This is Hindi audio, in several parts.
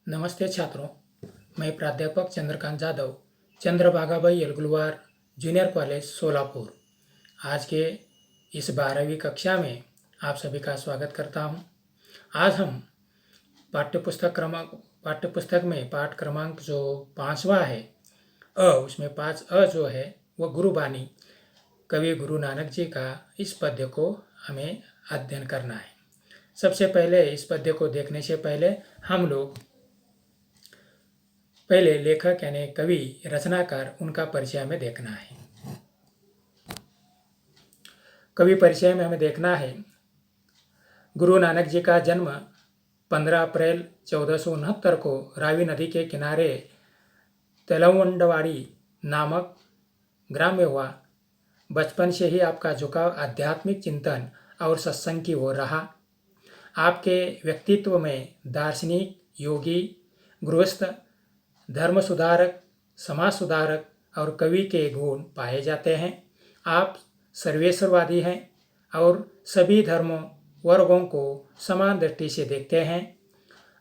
नमस्ते छात्रों, मैं प्राध्यापक चंद्रकांत जाधव, चंद्रभागा भाई एलगुलवार जूनियर कॉलेज सोलापुर। आज के इस 12वीं कक्षा में आप सभी का स्वागत करता हूं। आज हम पाठ्यपुस्तक में पाठ क्रमांक जो 5वां है उसमें 5 जो है वो गुरुबानी कवि गुरु नानक जी का इस पद्य को हमें अध्ययन करना है। सबसे पहले इस पद्य को देखने से पहले हम लोग लेखक यानी कवि रचनाकार उनका परिचय हमें देखना है। कवि परिचय में हमें देखना है गुरु नानक जी का जन्म 15 अप्रैल 1469 को रावी नदी के किनारे तेलवंडवाड़ी नामक ग्राम में हुआ। बचपन से ही आपका झुकाव आध्यात्मिक चिंतन और सत्संग की ओर रहा। आपके व्यक्तित्व में दार्शनिक, योगी, गृहस्थ, धर्म सुधारक, समाज सुधारक और कवि के गुण पाए जाते हैं। आप सर्वेश्वरवादी हैं और सभी धर्मों वर्गों को समान दृष्टि से देखते हैं।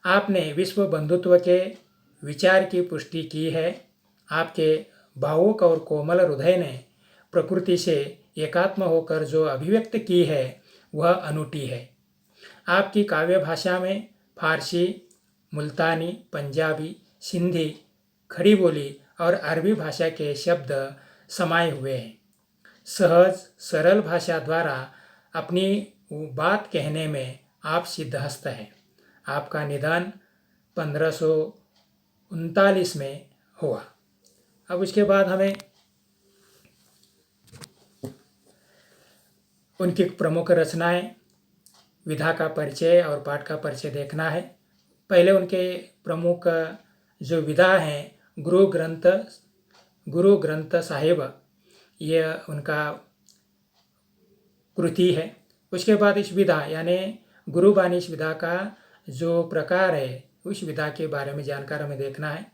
आपने विश्व बंधुत्व के विचार की पुष्टि की है। आपके भावुक और कोमल हृदय ने प्रकृति से एकात्म होकर जो अभिव्यक्त की है वह अनूठी है। आपकी काव्य भाषा में फारसी, मुल्तानी, पंजाबी, सिंधी, खड़ी बोली और अरबी भाषा के शब्द समाये हुए हैं। सहज सरल भाषा द्वारा अपनी बात कहने में आप सिद्धहस्त हैं। आपका निधन 1539 में हुआ। अब उसके बाद हमें उनकी प्रमुख रचनाएं, विधा का परिचय और पाठ का परिचय देखना है। पहले उनके प्रमुख जो विधा हैं गुरु ग्रंथ साहिब, ये उनका कृति है। उसके बाद इस विधा यानी गुरुबानी इस विधा का जो प्रकार है उस विधा के बारे में जानकारी हमें देखना है।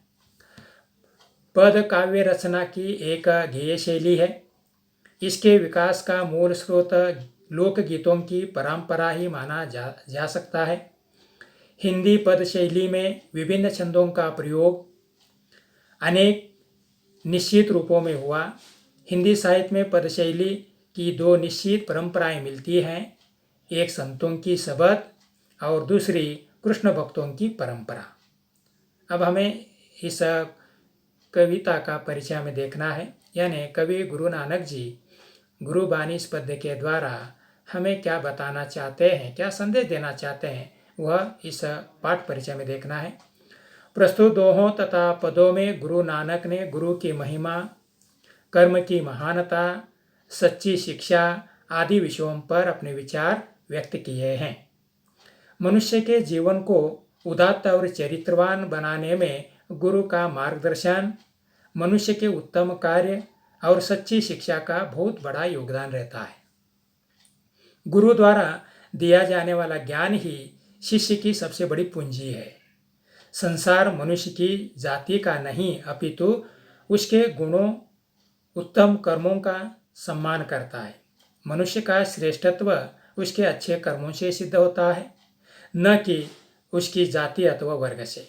पद काव्य रचना की एक गेय शैली है। इसके विकास का मूल स्रोत लोकगीतों की परंपरा ही माना जा सकता है। हिंदी पद शैली में विभिन्न छंदों का प्रयोग अनेक निश्चित रूपों में हुआ। हिंदी साहित्य में पद शैली की 2 निश्चित परंपराएं मिलती हैं, एक संतों की सबद और दूसरी कृष्ण भक्तों की परंपरा। अब हमें इस कविता का परिचय हमें देखना है, यानी कवि गुरु नानक जी गुरुबानी इस पद्य के द्वारा हमें क्या बताना चाहते हैं, क्या संदेश देना चाहते हैं, वह इस पाठ परिचय में देखना है। प्रस्तुत दोहों तथा पदों में गुरु नानक ने गुरु की महिमा, कर्म की महानता, सच्ची शिक्षा आदि विषयों पर अपने विचार व्यक्त किए हैं। मनुष्य के जीवन को उदात्त और चरित्रवान बनाने में गुरु का मार्गदर्शन, मनुष्य के उत्तम कार्य और सच्ची शिक्षा का बहुत बड़ा योगदान रहता है। गुरु द्वारा दिया जाने वाला ज्ञान ही शिष्य की सबसे बड़ी पूंजी है। संसार मनुष्य की जाति का नहीं अपितु उसके गुणों, उत्तम कर्मों का सम्मान करता है। मनुष्य का श्रेष्ठत्व उसके अच्छे कर्मों से सिद्ध होता है, न कि उसकी जाति अथवा वर्ग से।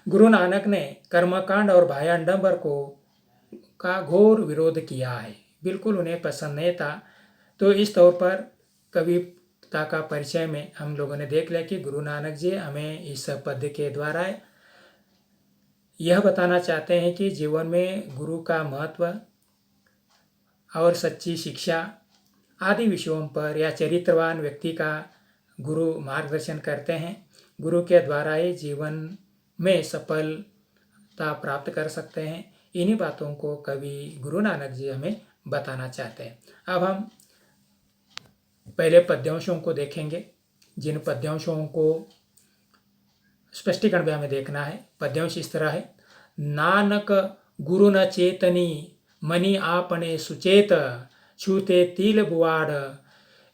गुरु नानक ने कर्मकांड और भायाडंबर का घोर विरोध किया है, बिल्कुल उन्हें पसंद नहीं था। तो इस तौर पर कविता का परिचय में हम लोगों ने देख लिया कि गुरु नानक जी हमें इस पद्य के द्वारा यह बताना चाहते हैं कि जीवन में गुरु का महत्व और सच्ची शिक्षा आदि विषयों पर या चरित्रवान व्यक्ति का गुरु मार्गदर्शन करते हैं। गुरु के द्वारा ही जीवन में सफलता प्राप्त कर सकते हैं। इन्हीं बातों को कवि गुरु नानक जी हमें बताना चाहते हैं। अब हम पहले पद्यांशों को देखेंगे, जिन पद्यांशों को स्पष्टीकरण में हमें देखना है। पद्यांश इस तरह है। नानक गुरु न चेतनी मनी आपने सुचेत, छूते तिल बुआड़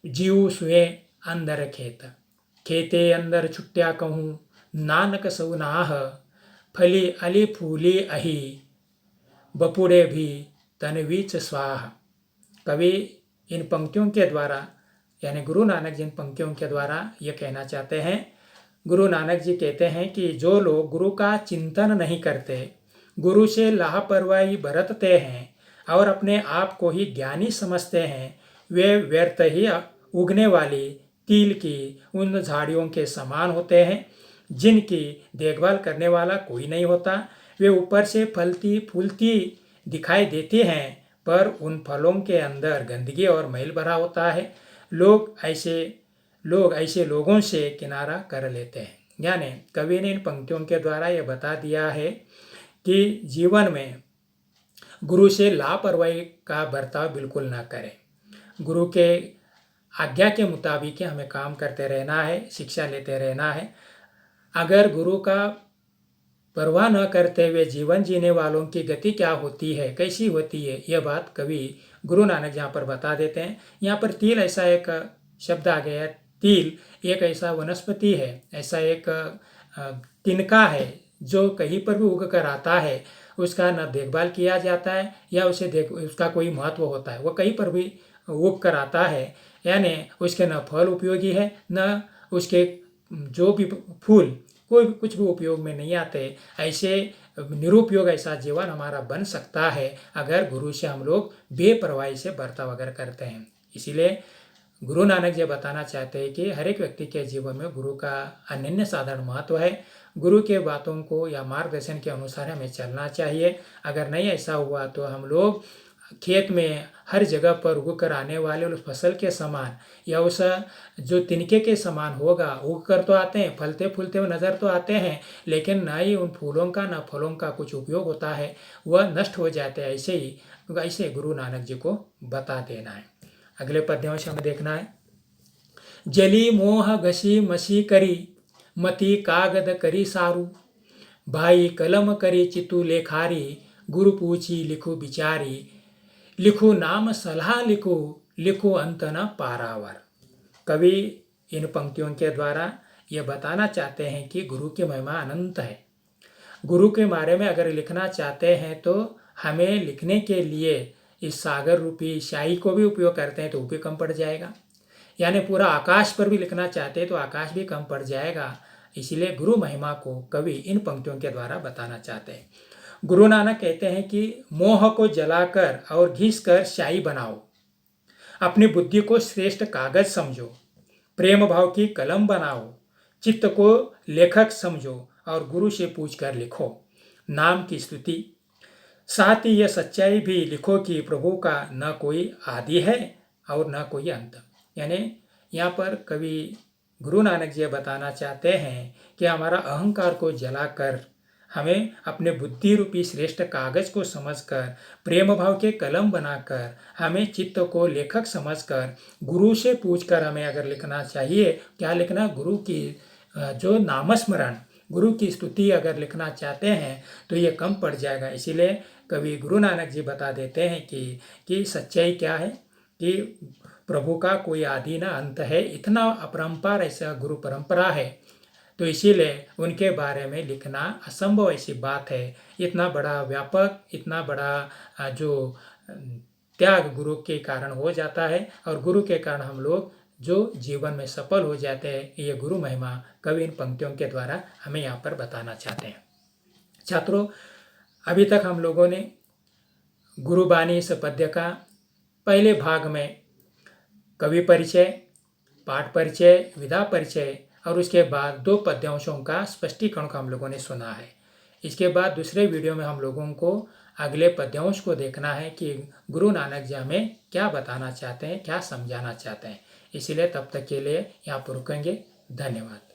जीव सुए अंदर खेत। खेते अंदर छुट्या कहूँ नानक सउनाह, फली अली फूली अही बपुड़े भी तनवीच स्वाह। कवि इन पंक्तियों के द्वारा यानी गुरु नानक जी इन पंक्तियों के द्वारा ये कहना चाहते हैं, गुरु नानक जी कहते हैं कि जो लोग गुरु का चिंतन नहीं करते, गुरु से लापरवाही बरतते हैं और अपने आप को ही ज्ञानी समझते हैं, वे व्यर्थ ही उगने वाली तिल की उन झाड़ियों के समान होते हैं जिनकी देखभाल करने वाला कोई नहीं होता। वे ऊपर से फलती फूलती दिखाई देती हैं पर उन फलों के अंदर गंदगी और मैल भरा होता है। लोग ऐसे लोगों से किनारा कर लेते हैं। यानी कवि ने इन पंक्तियों के द्वारा यह बता दिया है कि जीवन में गुरु से लापरवाही का बर्ताव बिल्कुल ना करें। गुरु के आज्ञा के मुताबिक हमें काम करते रहना है, शिक्षा लेते रहना है। अगर गुरु का परवाह न करते हुए जीवन जीने वालों की गति क्या होती है, कैसी होती है, यह बात कवि गुरु नानक यहाँ पर बता देते हैं। यहाँ पर तिल ऐसा एक शब्द आ गया है। तिल एक ऐसा वनस्पति है, ऐसा एक तिनका है जो कहीं पर भी उग कर आता है। उसका न देखभाल किया जाता है या उसका कोई महत्व होता है। वो कहीं पर भी उग कर आता है, यानी उसके न फल उपयोगी है न उसके जो भी फूल कोई कुछ भी उपयोग में नहीं आते। ऐसे निरुपयोग ऐसा जीवन हमारा बन सकता है अगर गुरु से हम लोग बेपरवाही से बर्ताव अगर करते हैं। इसीलिए गुरु नानक जी बताना चाहते हैं कि हर एक व्यक्ति के जीवन में गुरु का अनन्य साधारण महत्व है। गुरु के बातों को या मार्गदर्शन के अनुसार हमें चलना चाहिए। अगर नहीं ऐसा हुआ तो हम लोग खेत में हर जगह पर उग कर आने वाले उस फसल के समान या उस जो तिनके के समान होगा। उग कर तो आते हैं, फलते फूलते हुए नज़र तो आते हैं, लेकिन ना ही उन फूलों का ना फलों का कुछ उपयोग होता है, वह नष्ट हो जाते हैं। ऐसे गुरु नानक जी को बता देना है। अगले पद्यों से हमें देखना है। जली मोह घसी मसी करी, मती कागद करी सारू, भाई कलम करी चितु लेखारी, गुरु पूछी लिखो बिचारी, लिखो नाम सलाह लिखो अंत न पारावर। कवि इन पंक्तियों के द्वारा ये बताना चाहते हैं कि गुरु की महिमा अनंत है। गुरु के बारे में अगर लिखना चाहते हैं तो हमें लिखने के लिए इस सागर रूपी स्याही को भी उपयोग करते हैं तो वो भी कम पड़ जाएगा। यानी पूरा आकाश पर भी लिखना चाहते हैं तो आकाश भी कम पड़ जाएगा। इसीलिए गुरु महिमा को कवि इन पंक्तियों के द्वारा बताना चाहते हैं। गुरु नानक कहते हैं कि मोह को जलाकर और घिस कर स्याही बनाओ, अपनी बुद्धि को श्रेष्ठ कागज समझो, प्रेम भाव की कलम बनाओ, चित्त को लेखक समझो और गुरु से पूछ कर लिखो नाम की स्तुति। साथ ही यह सच्चाई भी लिखो कि प्रभु का न कोई आदि है और न कोई अंत। यानी यहाँ पर कवि गुरु नानक जी बताना चाहते हैं कि हमारा अहंकार को जलाकर हमें अपने बुद्धि रूपी श्रेष्ठ कागज को समझकर, प्रेम भाव के कलम बनाकर, हमें चित्त को लेखक समझकर गुरु से पूछकर हमें अगर लिखना चाहिए। क्या लिखना? गुरु की जो नामस्मरण, गुरु की स्तुति अगर लिखना चाहते हैं तो ये कम पड़ जाएगा। इसीलिए कवि गुरु नानक जी बता देते हैं कि सच्चाई क्या है कि प्रभु का कोई आदि ना अंत है। इतना अपरंपार ऐसा गुरु परंपरा है, तो इसीलिए उनके बारे में लिखना असंभव ऐसी बात है। इतना बड़ा व्यापक, इतना बड़ा जो त्याग गुरु के कारण हो जाता है और गुरु के कारण हम लोग जो जीवन में सफल हो जाते हैं, ये गुरु महिमा कवि इन पंक्तियों के द्वारा हमें यहाँ पर बताना चाहते हैं। छात्रों, अभी तक हम लोगों ने गुरुबानी इस पद्य का पहले भाग में कवि परिचय, पाठ परिचय, विधा परिचय और उसके बाद 2 पद्यांशों का स्पष्टीकरण को हम लोगों ने सुना है। इसके बाद दूसरे वीडियो में हम लोगों को अगले पद्यांश को देखना है कि गुरु नानक जी हमें क्या बताना चाहते हैं, क्या समझाना चाहते हैं। इसीलिए तब तक के लिए यहाँ पर रुकेंगे। धन्यवाद।